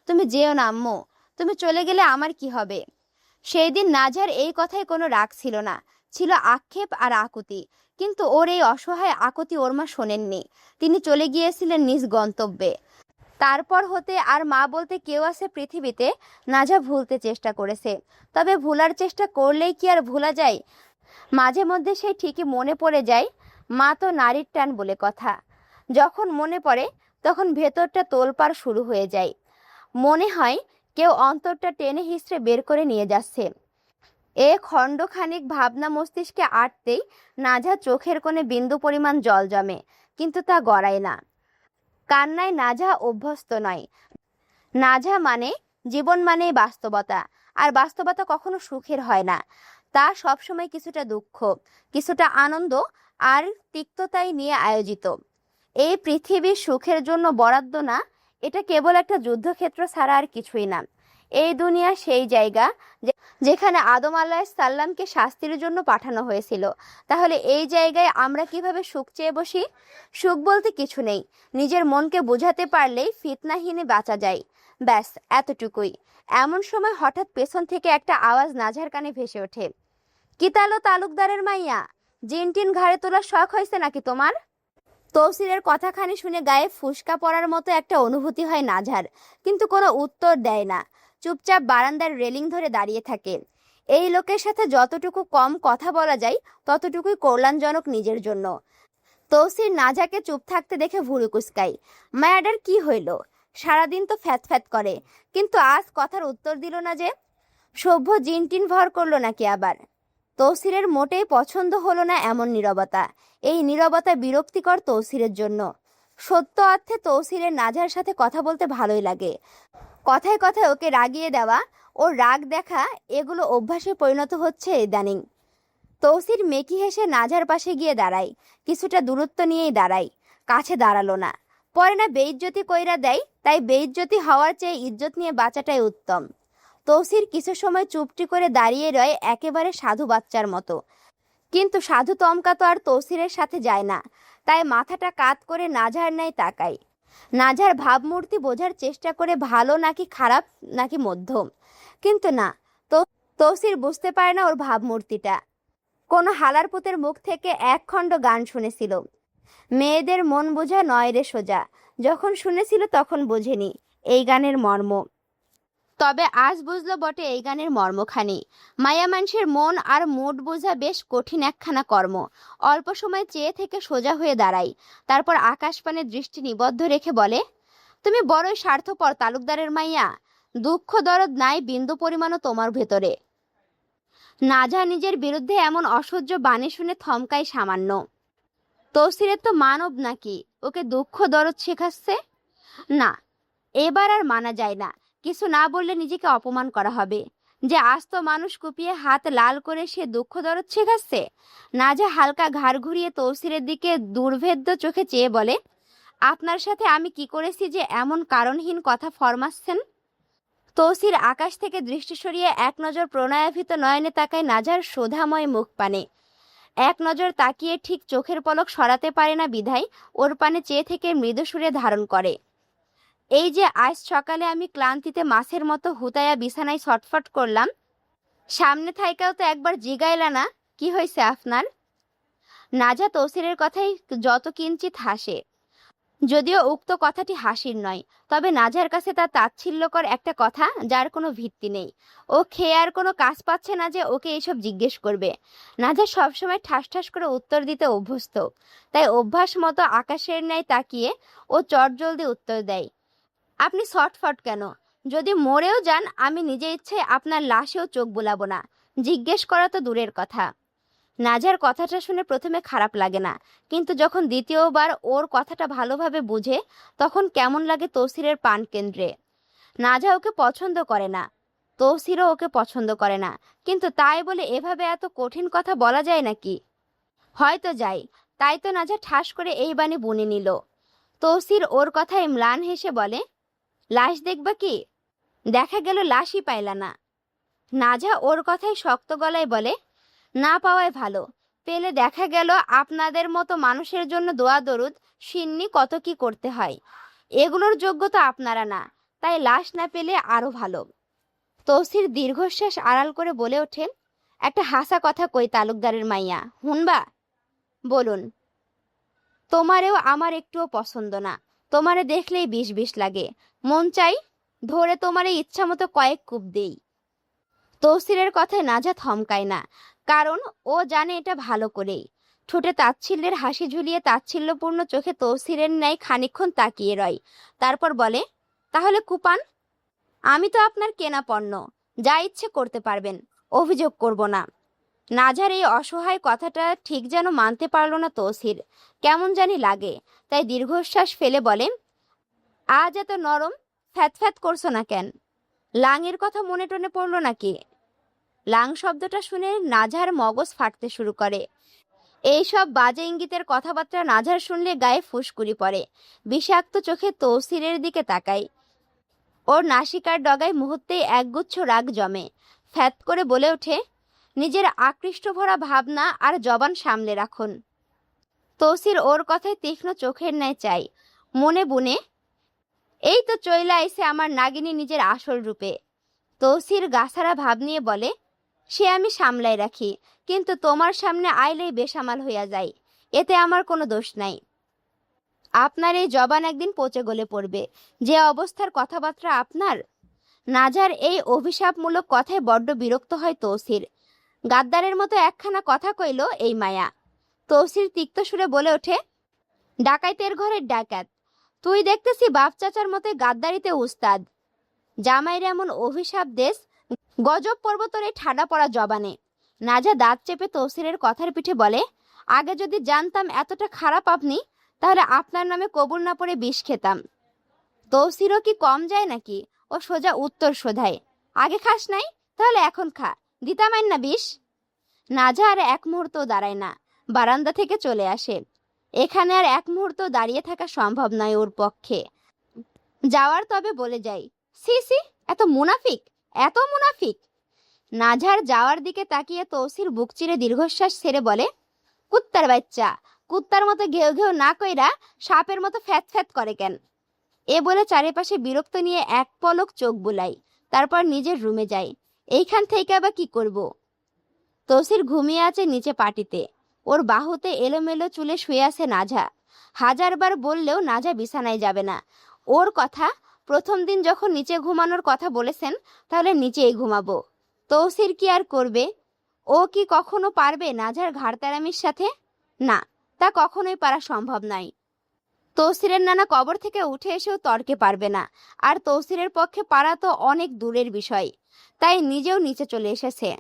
তুমি যেও না আম্মু, তুমি চলে গেলে আমার কি হবে। সেই দিন নাজার এই কথায় কোনো রাগ ছিল না, ছিল আক্ষেপ আর আকুতি। কিন্তু ওর এই অসহায় আকুতি ওর মা শোনেননি। তিনি চলে গিয়েছিলেন নিজ গন্তব্যে। তারপর হতে আর মা বলতে কেউ আছে পৃথিবীতে, নাজা ভুলতে চেষ্টা করেছে। তবে ভুলার চেষ্টা করলেই কি আর ভোলা যায়? মাঝে মধ্যে সেই ঠিকই মনে পড়ে যায়, মা তো নারীর টান বলে কথা। যখন মনে পড়ে তখন ভেতরটা তোলপাড় শুরু হয়ে যায়। মনে হয় কেউ অন্তরটা টেনে হিঁচড়ে বের করে নিয়ে যাচ্ছে। এ খণ্ডখানিক ভাবনা মস্তিষ্কে আটতেই নাজা চোখের কোণে বিন্দু পরিমাণ জল জমে, কিন্তু তা গড়ায় না। কান্নায় নাজা অভ্যস্ত নয়। নাজা মানে জীবন, মানে বাস্তবতা। আর বাস্তবতা কখনো সুখের হয় না, তা সবসময় কিছুটা দুঃখ, কিছুটা আনন্দ আর তিক্ততাই নিয়ে আয়োজিত। এই পৃথিবী সুখের জন্য বরাদ্দ না, এটা কেবল একটা যুদ্ধক্ষেত্র ছাড়া আর কিছুই না। এই দুনিয়া সেই জায়গা যেখানে আদম আলাইহিস সাল্লামকে শাস্তির জন্য পাঠানো হয়েছিল। তাহলে এই জায়গায় আমরা কিভাবে সুখ চেয়ে বসি? সুখ বলতে কিছু নেই, নিজের মনকে বোঝাতে পারলেই ফিতনাহীনে বাঁচা যায়। ব্যাস এতটুকুই। এমন সময় হঠাৎ পেছন থেকে একটা আওয়াজ নাঝার কানে ভেসে ওঠে। কি তালো তালুকদারের মাইয়া, জিনটিন ঘাড়ে তোলার শখ হয়েছে নাকি তোমার? তৌসিরের কথাখানি শুনে গায়ে ফুসকা পড়ার মতো একটা অনুভূতি হয় নাঝার, কিন্তু কোনো উত্তর দেয় না। চুপচাপ বারান্দার রেলিং ধরে দাঁড়িয়ে থাকে। এই লোকের সাথে যতটুকু কম কথা বলা যায় ততটুকুই কল্যাণজনক নিজের জন্য। তৌসির নাঝাকে চুপ থাকতে দেখে ভুরু কুঁচকায়। মায়াডার কি হইল? সারাদিন তো ফ্যাত ফ্যাত করে, কিন্তু আজ কথার উত্তর দিল না যে। সভ্য জিনটিন ভর করলো নাকি আবার? তৌসিরের মোটেই পছন্দ হলো না এমন নীরবতা। এই নীরবতা বিরক্তিকর তৌসিরের জন্য। সত্য অর্থে তৌসিরের নাঝার সাথে কথা বলতে ভালোই লাগে। কথায় কথায় ওকে রাগিয়ে দেওয়া, ওর রাগ দেখা, এগুলো অভ্যাসে পরিণত হচ্ছে ইদানিং। তৌসির মেকি হেসে নাঝার পাশে গিয়ে দাঁড়ায়। কিছুটা দূরত্ব নিয়েই দাঁড়ায়, কাছে দাঁড়ালো না। পরে না বেইজ্জতি কইরা দেয়, তাই বেইজ্জতি হওয়ার চেয়ে ইজ্জত নিয়ে বাঁচাটাই উত্তম। তৌসির কিছু সময় চুপটি করে দাঁড়িয়ে রয়, একেবারে সাধু বাচ্চার মতো। কিন্তু সাধু তমকা তো আর তৌসিরের সাথে যায় না, তাই মাথাটা কাত করে নাঝার ন্যায় তাকায়। নাঝার ভাবমূর্তি বোঝার চেষ্টা করে ভালো নাকি খারাপ নাকি মধ্যম, কিন্তু না, তৌসির বুঝতে পারে না ওর ভাবমূর্তিটা। কোনো হালারপুতের মুখ থেকে এক খণ্ড গান শুনেছিল, মেয়েদের মন বোঝা নয় রে সোজা। যখন শুনেছিল তখন বোঝেনি এই গানের মর্ম, তবে আজ বুঝলো বটে এই গানের মর্মখানি। মায়া মানুষের মন আর মুড বোঝা বেশ কঠিন একখানা কর্ম। অল্প সময় চেয়ে থেকে সোজা হয়ে দাঁড়াই, তারপর আকাশপানে দৃষ্টি নিবদ্ধ রেখে বলে, তুমি বড়ই স্বার্থপর তালুকদারের মাইয়া। দুঃখ দরদ নাই বিন্দু পরিমাণও তোমার ভেতরে। নাঝা নিজের বিরুদ্ধে এমন অসহ্য বাণী শুনে থমকায় সামান্য। তৌসিরের তো মানব নাকি, ওকে দুঃখ দরদ শেখাচ্ছে? না, এবার আর মানা যায় না। কিছু না বললে নিজেকে অপমান করা হবে। যে আস্ত মানুষ কুপিয়ে হাত লাল করে সে দুঃখ দরদ শেখাচ্ছে। নাঝা হালকা ঘাড় ঘুরিয়ে তৌসিরের দিকে দুর্ভেদ্য চোখে চেয়ে বলে, আপনার সাথে আমি কি করেছি যে এমন কারণহীন কথা ফরমাচ্ছেন? তৌসির আকাশ থেকে দৃষ্টি সরিয়ে এক নজর প্রণয়াভিত নয়নে তাকায় নাঝার শোধাময় মুখ পানে। এক নজর তাকিয়ে ঠিক চোখের পলক সরাতে পারে না বিধায় ওর পানে চেয়ে থেকে মৃদু সুরে ধারণ করে, এই যে আজ সকালে আমি ক্লান্তিতে মাছের মতো হুতায়া বিছানায় ছটফট করলাম, সামনে থাইকাও তো একবার জিগাইলা না কি হয়েছে আপনার? নাঝা তৌসিরের কথাই যত কিঞ্চিত হাসে, যদিও উক্ত কথাটি হাসির নয়, তবে নাঝার কাছে তা তাচ্ছিল্যকর একটা কথা যার কোনো ভিত্তি নেই। ও খেয়ে আর কোনো কাজ পাচ্ছে না যে ওকে এইসব জিজ্ঞেস করবে। নাঝা সবসময় ঠাস ঠাস করে উত্তর দিতে অভ্যস্ত, তাই অভ্যাস মতো আকাশের ন্যায় তাকিয়ে ও চটজলদি উত্তর দেয়, আপনি ছটফট কেন? যদি মরেও যান আমি নিজে ইচ্ছে আপনার লাশেও চোখ বুলাবো না। জিজ্ঞেস করা তো দূরের কথা। নাঝার কথাটা শুনে প্রথমে খারাপ লাগে না, কিন্তু যখন দ্বিতীয়বার ওর কথাটা ভালোভাবে বুঝে তখন কেমন লাগে তৌসিরের পান কেন্দ্রে। নাঝা ওকে পছন্দ করে না, তৌসিরও ওকে পছন্দ করে না, কিন্তু তাই বলে এভাবে এত কঠিন কথা বলা যায় নাকি? হয়তো যাই, তাই তো নাঝা ঠাস করে এই বাণী বুনে নিল। তৌসির ওর কথায় ম্লান হেসে বলে, লাশ দেখবা কি? দেখা গেল লাশই পাইলা না। নাঝা ওর কথায় শক্ত গলায় বলে, না পাওয়াই ভালো, পেলে দেখা গেল আপনাদের মতো মানুষের জন্য দোয়া দরুদ সিন্নি কত কি করতে হয়। এগুলোর যোগ্য তো আপনারা না, তাই লাশ না পেলে আরো ভালো। তৌসির দীর্ঘশ্বাস আড়াল করে বলে ওঠে, একটা হাসা কথা কই তালুকদারের মাইয়া, হুনবা? বলুন। তোমারেও আমার একটুও পছন্দ না, তোমারে দেখলেই বিষ বিষ লাগে, মন চাই ধরে তোমারে ইচ্ছা মতো কয়েক কূপ দেই। তৌসিরের কথায় নাঝা থমকায় না, কারণ ও জানে এটা ভালো করেই। ঠোঁটে তাচ্ছিল্যের হাসি ঝুলিয়ে তাচ্ছিল্যপূর্ণ চোখে তৌসিরের ন্যায় খানিকক্ষণ তাকিয়ে রয়, তারপর বলে, তাহলে কুপান, আমি তো আপনার কেনা পণ্য, যা ইচ্ছে করতে পারবেন, অভিযোগ করব না। নাঝার এই অসহায় কথাটা ঠিক যেন মানতে পারল না তৌসির, কেমন জানি লাগে, তাই দীর্ঘশ্বাস ফেলে বলে, আজ এত নরম ফ্যাত ফ্যাত করছো না কেন? লাঙের কথা মনে টনে পড়লো নাকি? লাং শব্দটা শুনে নাঝার মগজ ফাটতে শুরু করে। এইসব বাজে ইঙ্গিতের কথাবার্তা নাঝার শুনলে গায়ে ফুসকুড়ি পড়ে। বিষাক্ত চোখে তৌসিরের দিকে তাকায়। ওর নাসিকার ডগায় মুহূর্তেই একগুচ্ছ রাগ জমে। ফ্যাত করে বলে ওঠে, নিজের আকৃষ্ট ভরা ভাবনা আর জবান সামলে রাখুন। তৌসির ওর কথায় তীক্ষ্ণ চোখের ন্যায় চাই, মনে বুনে, এই তো চইলা আইছে আমার নাগিনী নিজের আসল রূপে। তৌসির গাছারা ভাব নিয়ে বলে, সে আমি সামলাই রাখি, কিন্তু তোমার সামনে আইলেই বেসামাল হইয়া যায়, এতে আমার কোনো দোষ নাই। আপনার এই জবান একদিন পচে গলে পড়বে, যে অবস্থার কথাবার্তা আপনার। নাজার এই অভিশাপমূলক কথায় বড্ড বিরক্ত হয় তৌসির। গাদ্দারের মতো একখানা কথা কইল এই মায়া। তৌসির তিক্ত সুরে বলে ওঠে, ডাকাইতের ঘরের ডাকাত, তুই দেখতেছি বাপ চাচার মতো গাদ্দারিতে উস্তাদ। জামাইরে এমন অভিশাপ দেশ, গজব পর্বতরে ঠাডা পড়া জবানে। নাজা দাঁত চেপে তৌসিরের কথার পিঠে বলে, আগে যদি জানতাম এতটা খারাপ আপনি, তাহলে আপনার নামে কবুল না পড়ে বিষ খেতাম। তৌসিরও কি কম যায় নাকি? ও সোজা উত্তর শোধায়, আগে খাস নাই, তাহলে এখন খা, দিতামাইন না বিষ। নাজা আর এক মুহূর্ত দাঁড়ায় না, বারান্দা থেকে চলে আসে। এখানে আর এক মুহূর্ত দাঁড়িয়ে থাকা সম্ভব নয় ওর পক্ষে। যাওয়ার তবে বলে যাই, সি সি, এত মুনাফিক, এত মুনাফিক। নাঝার যাওয়ার দিকে তাকিয়ে তৌসির বুক চিরে দীর্ঘশ্বাস ছেড়ে বলে, কুত্তার বাচ্চা, কুত্তার মতো ঘেউ ঘেউ না কইরা সাপের মতো ফ্যাত ফ্যাত করে কেন? এ বলে চারিপাশে বিরক্ত নিয়ে এক পলক চোখ বুলাই, তারপর নিজের রুমে যায়। এইখান থেকে আবার কি করব? তৌসির ঘুমিয়ে আছে নিচে পাটিতে, ওর বাহুতে এলোমেলো চুলে শুয়ে আছে নাঝা। হাজারবার বললেও নাঝা বিছানায় যাবে না। ওর কথা, প্রথম দিন যখন নিচে ঘুমানোর কথা বলেছেন, তাহলে নিচেই ঘুমাবো। তৌসির কি আর করবে? ও কি কখনো পারবে নাঝার ঘাড়তেরামির সাথে? না, তা কখনোই পারা সম্ভব নয়। তৌসিরের নানা কবর থেকে উঠে এসেও তর্কে পারবে না, আর তৌসিরের পক্ষে পারা তো অনেক দূরের বিষয়। তাই নিজেও নিচে চলে এসেছে।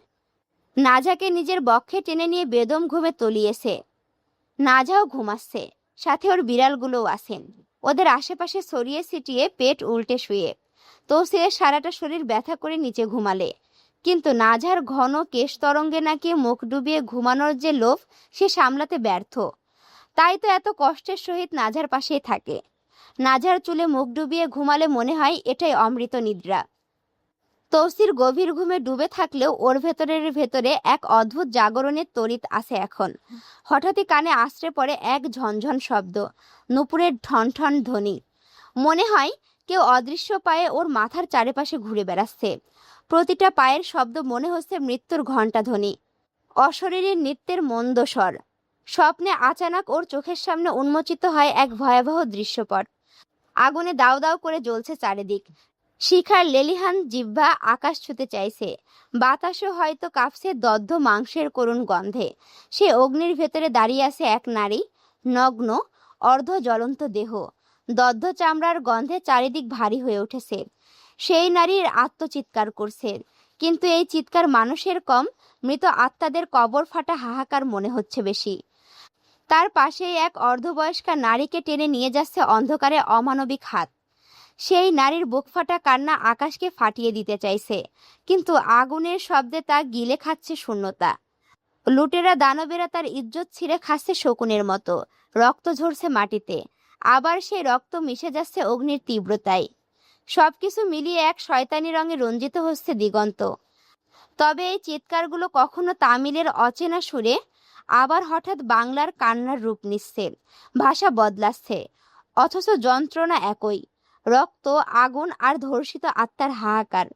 নাজাকে নিজের বক্ষে টেনে নিয়ে বেদম ঘুমে তলিয়েছে। নাজাও ঘুমাচ্ছে, সাথে ওর বিড়ালগুলোও আছেন, ওদের আশেপাশে ছড়িয়ে ছিটিয়ে পেট উল্টে শুয়ে। তৌসিরের সারাটা শরীর ব্যথা করে নিচে ঘুমালে, কিন্তু নাজার ঘন কেশ তরঙ্গে নাকি মুখ ডুবিয়ে ঘুমানোর যে লোভ, সে সামলাতে ব্যর্থ। তাই তো এত কষ্টের সহিত নাজার পাশেই থাকে। নাজার চুলে মুখ ডুবিয়ে ঘুমালে মনে হয় এটাই অমৃত নিদ্রা। তৌসির গভীর ঘুমে ডুবে থাকলেও ওর ভেতরে এক অদ্ভুত জাগরণের তড়িৎ আছে এখন। হঠাৎই কানে আশ্রে পড়ে এক ঝনঝন শব্দ, নুপুরের ঠন ঠন ধ্বনি। মনে হয় কেউ অদৃশ্য পায়ে ওর মাথার চারিপাশে ঘুরে বেড়াচ্ছে। প্রতিটা পায়ের শব্দ মনে হচ্ছে মৃত্যুর ঘণ্টা ধ্বনি, অশরীরী নৃত্যের মন্দ স্বর। স্বপ্নে আচানক ওর চোখের সামনে উন্মোচিত হয় এক ভয়াবহ দৃশ্যপট। আগুনে দাউ দাউ করে জ্বলছে চারিদিক। শিখার লেলিহান জিহ্বা আকাশ ছুঁতে চাইছে। বাতাসও হয়তো কাঁপছে দগ্ধ মাংসের করুণ গন্ধে। সে অগ্নির ভেতরে দাঁড়িয়ে আছে এক নারী, নগ্ন, অর্ধ জ্বলন্ত দেহ। দগ্ধ চামড়ার গন্ধে চারিদিক ভারী হয়ে উঠেছে। সেই নারীর আত্মচিৎকার করছে, কিন্তু এই চিৎকার মানুষের কম, মৃত আত্মাদের কবর ফাটা হাহাকার মনে হচ্ছে বেশি। তার পাশেই এক অর্ধবয়স্কা নারীকে টেনে নিয়ে যাচ্ছে অন্ধকারে অমানবিক হাত। সেই নারীর বুক ফাটা কান্না আকাশকে ফাটিয়ে দিতে চাইছে, কিন্তু আগুনের শব্দে তা গিলে খাচ্ছে শূন্যতা। লুটেরা দানবেরা তার ইজ্জত ছিঁড়ে খাচ্ছে শকুনের মতো। রক্ত ঝরছে মাটিতে, আবার সেই রক্ত মিশে যাচ্ছে অগ্নির তীব্রতায়। সবকিছু মিলিয়ে এক শয়তানি রঙে রঞ্জিত হচ্ছে দিগন্ত। তবে এই চিৎকারগুলো কখনো তামিলের অচেনা সুরে, আবার হঠাৎ বাংলার কান্নার রূপ নিচ্ছে। ভাষা বদলাচ্ছে, অথচ যন্ত্রণা একই, রক্ত, আগুন আর ধর্ষিত আত্মার হাহাকার।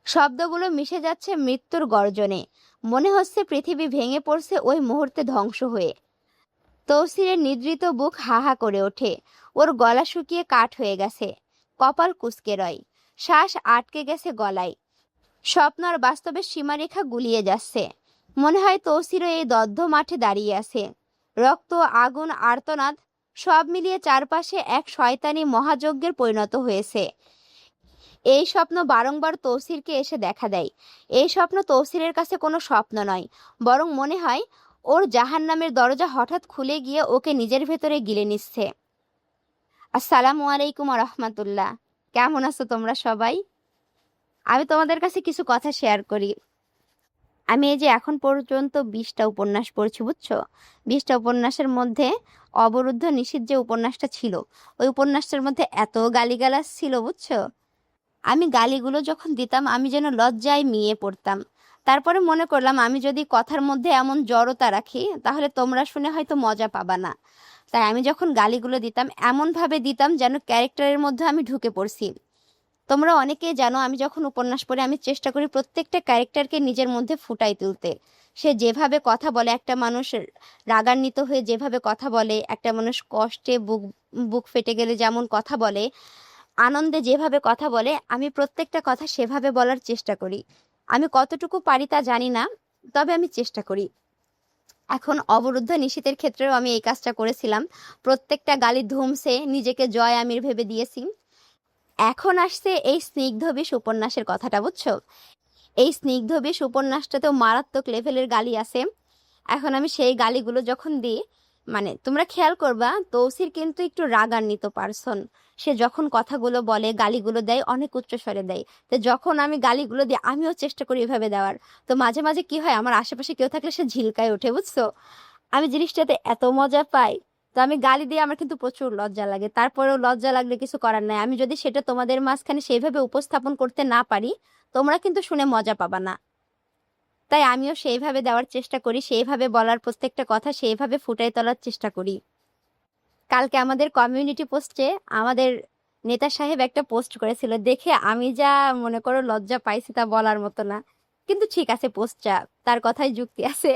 শব্দগুলো মিশে যাচ্ছে মৃত্যুর গর্জনে। মনে হচ্ছে পৃথিবী ভেঙে পড়ছে ওই মুহূর্তে ধ্বংস হয়ে। তৌসিরের নিদ্রিত বুক হাহা করে ওঠে। ওর গলা শুকিয়ে কাঠ হয়ে গেছে, কপাল কুঁচকে রয়, শ্বাস আটকে গেছে গলায়। স্বপ্ন আর বাস্তবের সীমারেখা গুলিয়ে যাচ্ছে। মনে হয় তৌসিরও এই দগ্ধ মাঠে দাঁড়িয়ে আছে। রক্ত, আগুন, আর্তনাদ সব মিলিয়ে চারপাশে এক শয়তানি মহাযজ্ঞের পরিণত হয়েছে। এই স্বপ্ন বারংবার তৌসিরকে এসে দেখা দেয়। এই স্বপ্ন তৌসিরের কাছে কোনো স্বপ্ন নয়, বরং মনে হয় ওর জাহান্নামের দরজা হঠাৎ খুলে গিয়ে ওকে নিজের ভেতরে গিলে নিচ্ছে। আসসালামু আলাইকুম রহমতুল্লাহ। কেমন আছো তোমরা সবাই? আমি তোমাদের কাছে কিছু কথা শেয়ার করি। আমি এই যে এখন পর্যন্ত 20টা উপন্যাস পড়ছি, বুঝছো? 20টা উপন্যাসের মধ্যে অবরুদ্ধ নিষিদ্ধ যে উপন্যাসটা ছিল, ওই উপন্যাসটার মধ্যে এত গালিগালাজ ছিল, বুঝছো? আমি গালিগুলো যখন দিতাম আমি যেন লজ্জায় মিয়ে পড়তাম। তারপরে মনে করলাম আমি যদি কথার মধ্যে এমন জড়তা রাখি তাহলে তোমরা শুনে হয়তো মজা পাবা না। তাই আমি যখন গালিগুলো দিতাম এমনভাবে দিতাম যেন ক্যারেক্টারের মধ্যে আমি ঢুকে পড়ছি। তোমরা অনেকেই জানো আমি যখন উপন্যাস পড়ি আমি চেষ্টা করি প্রত্যেকটা ক্যারেক্টারকে নিজের মধ্যে ফুটাই তুলতে। সে যেভাবে কথা বলে, একটা মানুষ রাগান্বিত হয়ে যেভাবে কথা বলে, একটা মানুষ কষ্টে বুক বুক ফেটে গেলে যেমন কথা বলে, আনন্দে যেভাবে কথা বলে, আমি প্রত্যেকটা কথা সেভাবে বলার চেষ্টা করি। আমি কতটুকু পারি তা জানি না, তবে আমি চেষ্টা করি। এখন অবরুদ্ধ নিশীথের ক্ষেত্রেও আমি এই কাজটা করেছিলাম। প্রত্যেকটা গালি ধুমসে নিজেকে জয় আমির ভেবে দিয়েছি। এখন আসছে এই স্নিগ্ধবিষ উপন্যাসের কথাটা, বুঝছো? এই স্নিগ্ধবিষ উপন্যাসটাতেও মারাত্মক লেভেলের গালি আছে। এখন আমি সেই গালিগুলো যখন দিই, মানে তোমরা খেয়াল করবা তৌসির কিন্তু একটু রাগান্বিত পার্সন। সে যখন কথাগুলো বলে গালিগুলো দেয় অনেক উচ্চস্বরে দেয়। তো যখন আমি গালিগুলো দিই আমিও চেষ্টা করি এভাবে দেওয়ার। তো মাঝে মাঝে কি হয়, আমার আশেপাশে কেউ থাকলে সে ঝিলকায় ওঠে, বুঝছো? আমি জিনিসটাতে এত মজা পাই। তো আমি গালি দিয়ে আমার কিন্তু প্রচুর লজ্জা লাগে, তারপরেও লজ্জা লাগলে কিছু করার নাই। আমি যদি সেটা তোমাদের মাঝখানে সেইভাবে উপস্থাপন করতে না পারি তোমরা কিন্তু শুনে মজা পাবা না। তাই আমিও সেইভাবে দেওয়ার চেষ্টা করি, সেইভাবে বলার প্রত্যেকটা কথা সেইভাবে ফুটাই তোলার চেষ্টা করি। কালকে আমাদের কমিউনিটি পোস্টে আমাদের নেতা সাহেব একটা পোস্ট করেছিল, দেখে আমি যা মনে করো লজ্জা পাইছি তা বলার মতো না। কিন্তু ঠিক আছে, পোস্টটা তার কথাই যুক্তি আছে।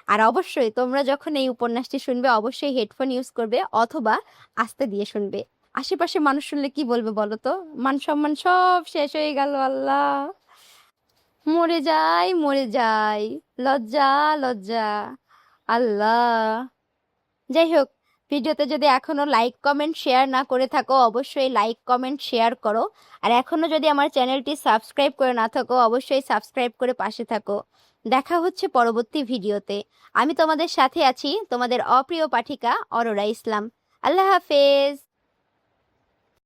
আর অবশ্যই তোমরা যখন এই উপন্যাসটি শুনবে অবশ্যই হেডফোন ইউজ করবে অথবা আস্তে দিয়ে শুনবে। আশেপাশে মানুষ শুনলে কি বলবে বলো তো? মান সম্মান সব শেষ হয়ে গেল, আল্লাহ! মরে যাই মরে যাই, লজ্জা লজ্জা, আল্লাহ! যাই হোক, ভিডিওতে যদি এখনো লাইক কমেন্ট শেয়ার না করে থাকো অবশ্যই লাইক কমেন্ট শেয়ার করো। আর এখনো যদি আমার চ্যানেলটি সাবস্ক্রাইব করে না থাকো অবশ্যই সাবস্ক্রাইব করে পাশে থাকো। দেখা হচ্ছে পরবর্তী ভিডিওতে। আমি তোমাদের সাথে আছি, তোমাদের অপ্রিয় পাঠিকা অরোরা ইসলাম। আল্লাহ হাফেজ।